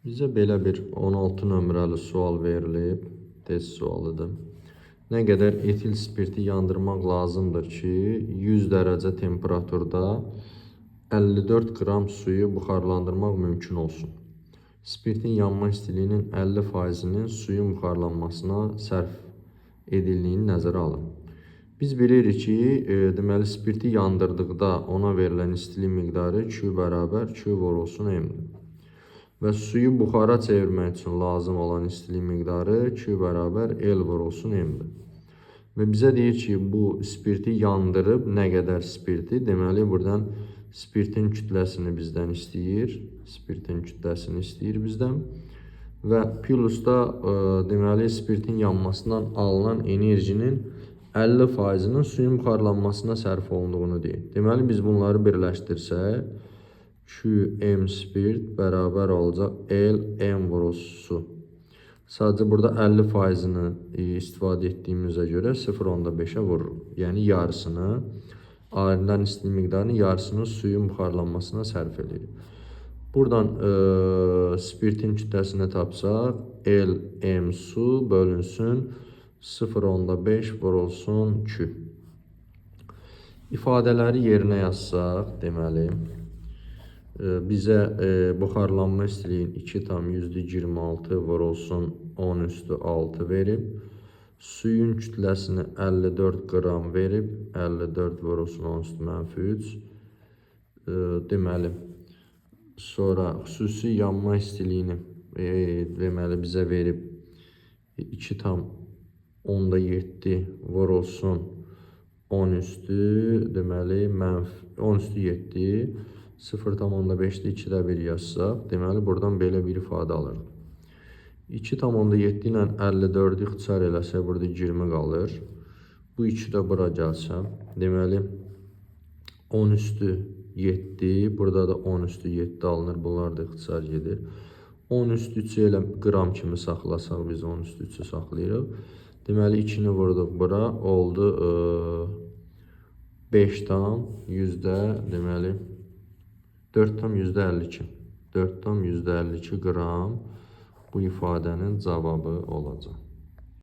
Bizə belə bir 16 nömrəli sual verilib, test sualıdır. Nə qədər etil spirti yandırmaq lazımdır ki, 100 dərəcə temperaturda 54 qram suyu buxarlandırmaq mümkün olsun. Spirtin yanma istiliyinin 50%-nin suyun buxarlanmasına sərf edildiyini nəzərə alın. Biz bilirik ki, deməli spirti yandırdıqda ona verilən istilik miqdarı Q bərabər Q vurulsun M-dir. Və suyu buxara çevirmək üçün lazım olan istilik miqdarı Q bərabər L vurulsun M-dir. Və bizə deyir ki, bu spirti yandırıb nə qədər spirti? Deməli, buradan spirtin kütləsini bizdən istəyir. Spirtin kütləsini istəyir bizdən. Və plus da deməli, spirtin yanmasından alınan enerjinin 50%-nin suyun buxarlanmasına sərf olunduğunu deyir. Deməli, biz bunları birləşdirsək, QM spirt bərabər olacaq L M vurulsun su. Sadəcə burada 50%-ni istifadə etdiyimizə görə 0.5-ə vururuq. Yəni yarısını, ayrılan istilik miqdarının yarısını suyun buxarlanmasına sərf edirik. Buradan spirtin kütləsini tapsaq, L M su bölünsün 0.5 vurulsun Q. İfadələri yerinə yazsaq, deməli, bizə buxarlanma istiliyin 2,26 vurulsun 10 üstü 6 verib. Suyun kütləsini 54 qram verib. 54 vurulsun 10 üstü mənfi 3. Deməli, sonra xüsusi yanma istiliyini deməli, bizə verib 2,7 vurulsun 10 üstü, deməli, mənfi 10 üstü 7. 0,5'də 2'də 1 yazsaq, deməli, buradan belə bir ifadə alırıq. 2,7 ilə 54'ü ixtisar eləsək, burada 20 qalır. Bu 2 də bura gəlsəm, deməli, 10 üstü 7, burada da 10 üstü 7 alınır, bunlar da ixtisar gedir. 10 üstü 3'ü elə qram kimi saxlasaq, biz 10 üstü 3'ü saxlayırıq. Deməli, 2'ni vurduq bura, oldu 5 tam, yüzdə, deməli, 4,52. 4,52 qram bu ifadənin cavabı olacaq.